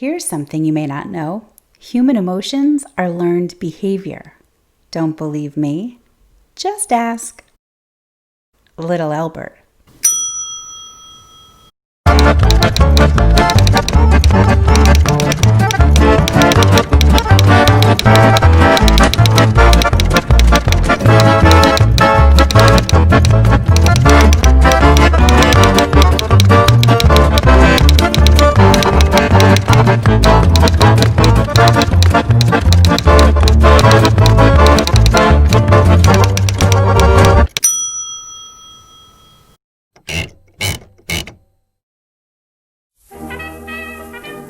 Here's something you may not know. Human emotions are learned behavior. Don't believe me? Just ask little Albert.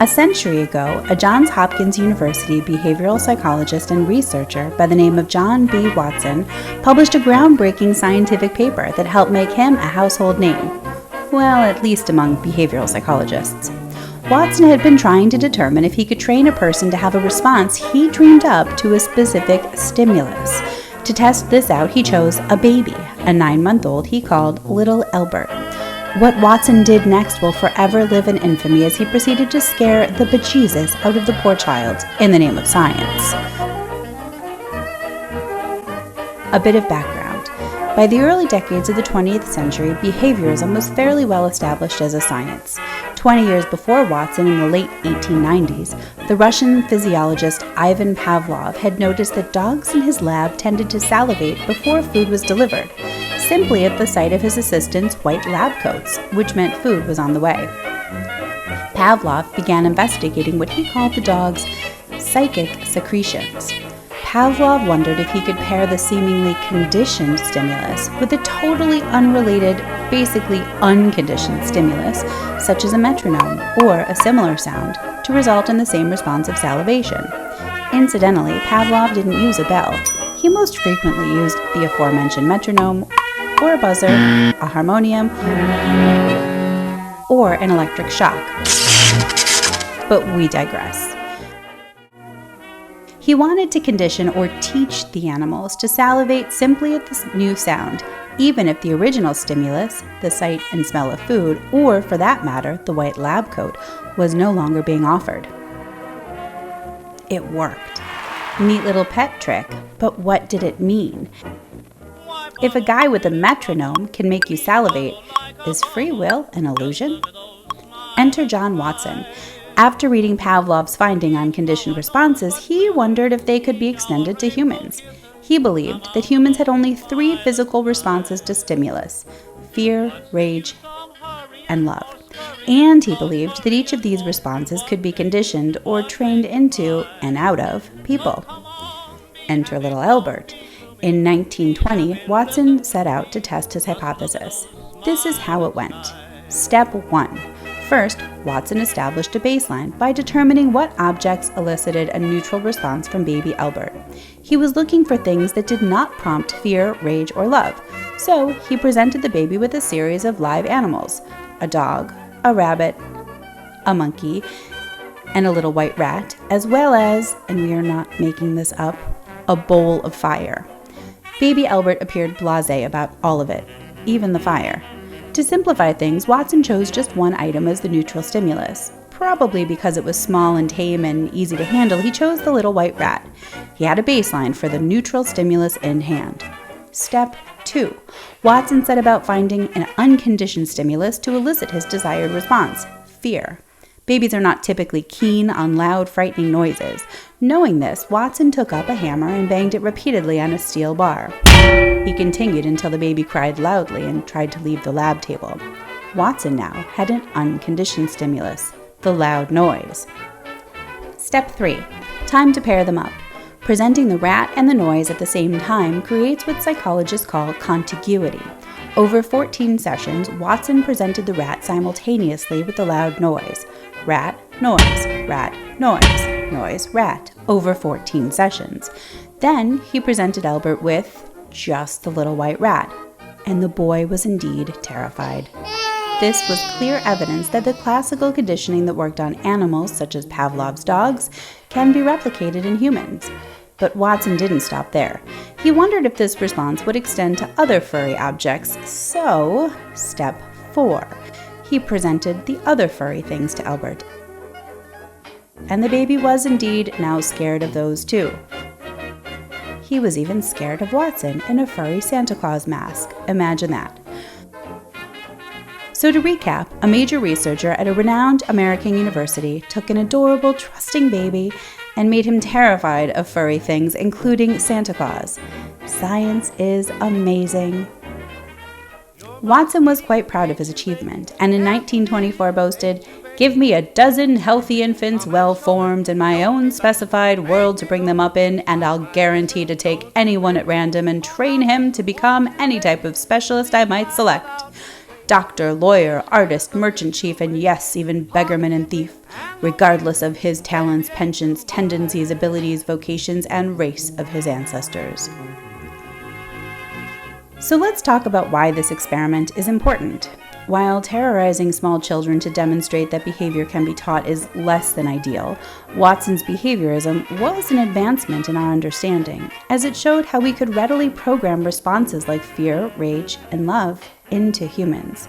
A century ago, a Johns Hopkins University behavioral psychologist and researcher by the name of John B. Watson published a groundbreaking scientific paper that helped make him a household name. Well, at least among behavioral psychologists. Watson had been trying to determine if he could train a person to have a response he dreamed up to a specific stimulus. To test this out, he chose a baby, a 9-month-old he called Little Albert. What Watson did next will forever live in infamy as he proceeded to scare the bejesus out of the poor child in the name of science. A bit of background. By the early decades of the 20th century, behaviorism was fairly well established as a science. 20 years before Watson, in the late 1890s, the Russian physiologist Ivan Pavlov had noticed that dogs in his lab tended to salivate before food was delivered, simply at the sight of his assistant's white lab coats, which meant food was on the way. Pavlov began investigating what he called the dog's psychic secretions. Pavlov wondered if he could pair the seemingly conditioned stimulus with a totally unrelated, basically unconditioned stimulus, such as a metronome or a similar sound, to result in the same response of salivation. Incidentally, Pavlov didn't use a bell. He most frequently used the aforementioned metronome, or a buzzer, a harmonium, or an electric shock. But we digress. He wanted to condition or teach the animals to salivate simply at this new sound, even if the original stimulus, the sight and smell of food, or for that matter, the white lab coat, was no longer being offered. It worked. Neat little pet trick, but what did it mean? If a guy with a metronome can make you salivate, is free will an illusion? Enter John Watson. After reading Pavlov's finding on conditioned responses, he wondered if they could be extended to humans. He believed that humans had only 3 physical responses to stimulus: fear, rage, and love. And he believed that each of these responses could be conditioned or trained into and out of people. Enter little Albert. In 1920, Watson set out to test his hypothesis. This is how it went. Step 1. First, Watson established a baseline by determining what objects elicited a neutral response from baby Albert. He was looking for things that did not prompt fear, rage, or love. So he presented the baby with a series of live animals: a dog, a rabbit, a monkey, and a little white rat, as well as, and we are not making this up, a bowl of fire. Baby Albert appeared blasé about all of it, even the fire. To simplify things, Watson chose just one item as the neutral stimulus. Probably because it was small and tame and easy to handle, he chose the little white rat. He had a baseline for the neutral stimulus in hand. Step 2. Watson set about finding an unconditioned stimulus to elicit his desired response: fear. Babies are not typically keen on loud, frightening noises. Knowing this, Watson took up a hammer and banged it repeatedly on a steel bar. He continued until the baby cried loudly and tried to leave the lab table. Watson now had an unconditioned stimulus: the loud noise. Step 3. Time to pair them up. Presenting the rat and the noise at the same time creates what psychologists call contiguity. Over 14 sessions, Watson presented the rat simultaneously with the loud noise. Rat, noise, noise, rat, over 14 sessions. Then he presented Albert with just the little white rat, and the boy was indeed terrified. This was clear evidence that the classical conditioning that worked on animals, such as Pavlov's dogs, can be replicated in humans. But Watson didn't stop there. He wondered if this response would extend to other furry objects, so step 4. He presented the other furry things to Albert. and the baby was indeed now scared of those too. He was even scared of Watson in a furry Santa Claus mask. Imagine that. So to recap, a major researcher at a renowned American university took an adorable, trusting baby and made him terrified of furry things, including Santa Claus. Science is amazing. Watson was quite proud of his achievement, and in 1924 boasted, "Give me a dozen healthy infants well-formed in my own specified world to bring them up in, and I'll guarantee to take anyone at random and train him to become any type of specialist I might select. Doctor, lawyer, artist, merchant chief, and yes, even beggarman and thief, regardless of his talents, penchants, tendencies, abilities, vocations, and race of his ancestors." So let's talk about why this experiment is important. While terrorizing small children to demonstrate that behavior can be taught is less than ideal, Watson's behaviorism was an advancement in our understanding, as it showed how we could readily program responses like fear, rage, and love into humans.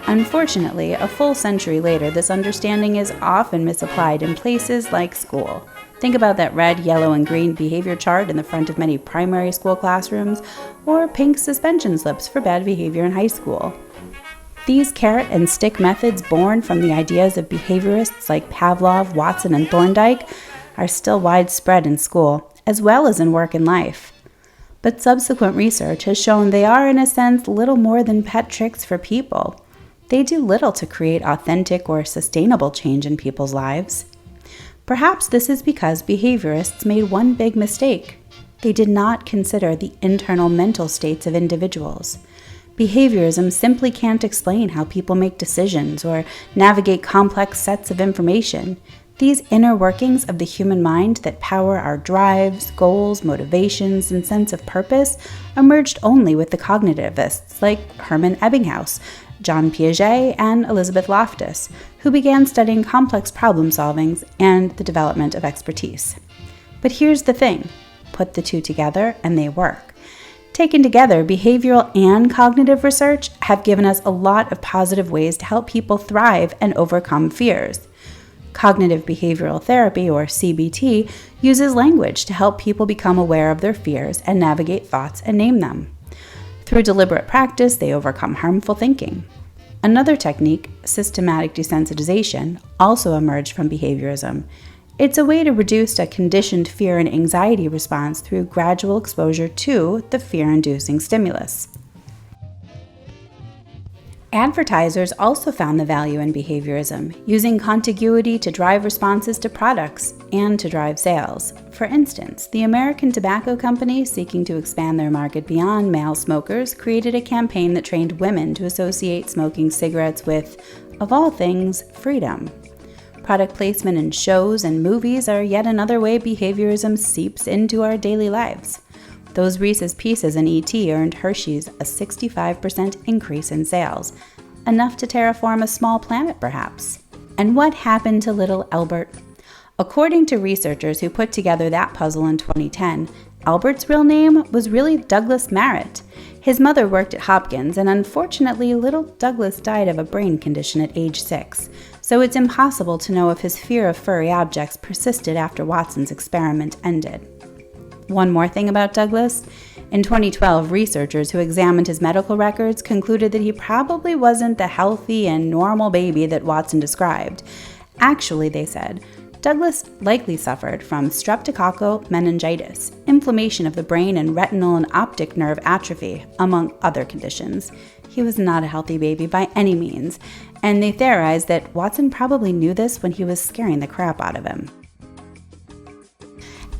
Unfortunately, a full century later, this understanding is often misapplied in places like school. Think about that red, yellow, and green behavior chart in the front of many primary school classrooms, or pink suspension slips for bad behavior in high school. These carrot and stick methods born from the ideas of behaviorists like Pavlov, Watson, and Thorndike are still widespread in school, as well as in work and life. But subsequent research has shown they are, in a sense, little more than pet tricks for people. They do little to create authentic or sustainable change in people's lives. Perhaps this is because behaviorists made one big mistake. They did not consider the internal mental states of individuals. Behaviorism simply can't explain how people make decisions or navigate complex sets of information. These inner workings of the human mind that power our drives, goals, motivations, and sense of purpose emerged only with the cognitivists like Hermann Ebbinghaus, John Piaget, and Elizabeth Loftus, who began studying complex problem solving and the development of expertise. But here's the thing, put the two together and they work. Taken together, behavioral and cognitive research have given us a lot of positive ways to help people thrive and overcome fears. Cognitive behavioral therapy, or CBT, uses language to help people become aware of their fears and navigate thoughts and name them. Through deliberate practice, they overcome harmful thinking. Another technique, systematic desensitization, also emerged from behaviorism. It's a way to reduce a conditioned fear and anxiety response through gradual exposure to the fear-inducing stimulus. Advertisers also found the value in behaviorism, using contiguity to drive responses to products and to drive sales. For instance, the American Tobacco Company, seeking to expand their market beyond male smokers, created a campaign that trained women to associate smoking cigarettes with, of all things, freedom. Product placement in shows and movies are yet another way behaviorism seeps into our daily lives. Those Reese's Pieces in E.T. earned Hershey's a 65% increase in sales, enough to terraform a small planet perhaps. And what happened to little Albert? According to researchers who put together that puzzle in 2010, Albert's real name was really Douglas Merritt. His mother worked at Hopkins, and unfortunately, little Douglas died of a brain condition at age 6, so it's impossible to know if his fear of furry objects persisted after Watson's experiment ended. One more thing about Douglas. In 2012, researchers who examined his medical records concluded that he probably wasn't the healthy and normal baby that Watson described. Actually, they said, Douglas likely suffered from streptococcal meningitis, inflammation of the brain, and retinal and optic nerve atrophy, among other conditions. He was not a healthy baby by any means, and they theorized that Watson probably knew this when he was scaring the crap out of him.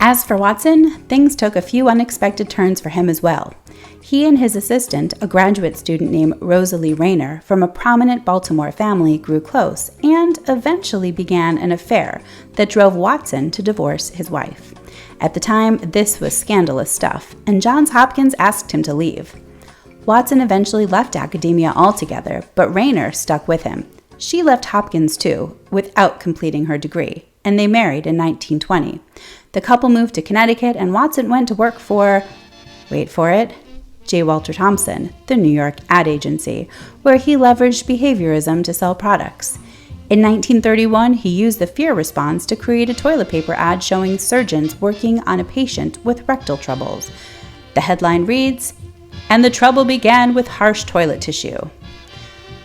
As for Watson, things took a few unexpected turns for him as well. He and his assistant, a graduate student named Rosalie Rayner from a prominent Baltimore family, grew close and eventually began an affair that drove Watson to divorce his wife. At the time, this was scandalous stuff, and Johns Hopkins asked him to leave. Watson eventually left academia altogether, but Rayner stuck with him. She left Hopkins too, without completing her degree, and they married in 1920. The couple moved to Connecticut, and Watson went to work for, wait for it, J. Walter Thompson, the New York ad agency, where he leveraged behaviorism to sell products. In 1931, he used the fear response to create a toilet paper ad showing surgeons working on a patient with rectal troubles. The headline reads, "And the trouble began with harsh toilet tissue."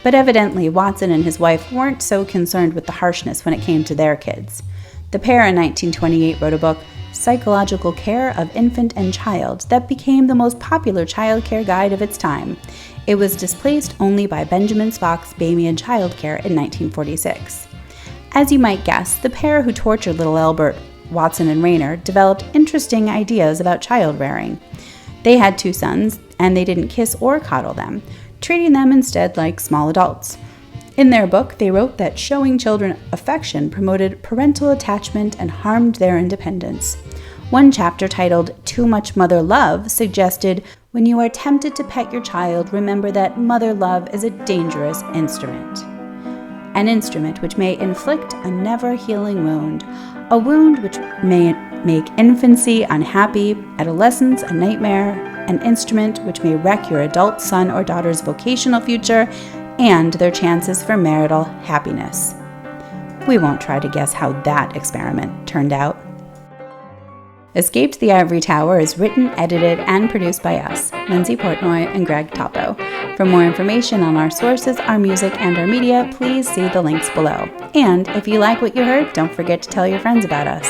But evidently, Watson and his wife weren't so concerned with the harshness when it came to their kids. The pair in 1928 wrote a book, Psychological Care of Infant and Child, that became the most popular child care guide of its time. It was displaced only by Benjamin Spock's Baby and Child Care in 1946. As you might guess, the pair who tortured little Albert, Watson and Rayner, developed interesting ideas about child rearing. They had 2 sons, and they didn't kiss or coddle them, treating them instead like small adults. In their book, they wrote that showing children affection promoted parental attachment and harmed their independence. One chapter titled Too Much Mother Love suggested, when you are tempted to pet your child, remember that mother love is a dangerous instrument. An instrument which may inflict a never-healing wound, a wound which may make infancy unhappy, adolescence a nightmare, an instrument which may wreck your adult son or daughter's vocational future and their chances for marital happiness. We won't try to guess how that experiment turned out. Escape to the Ivory Tower is written, edited, and produced by us, Lindsay Portnoy and Greg Topo. For more information on our sources, our music, and our media, please see the links below. And if you like what you heard, don't forget to tell your friends about us.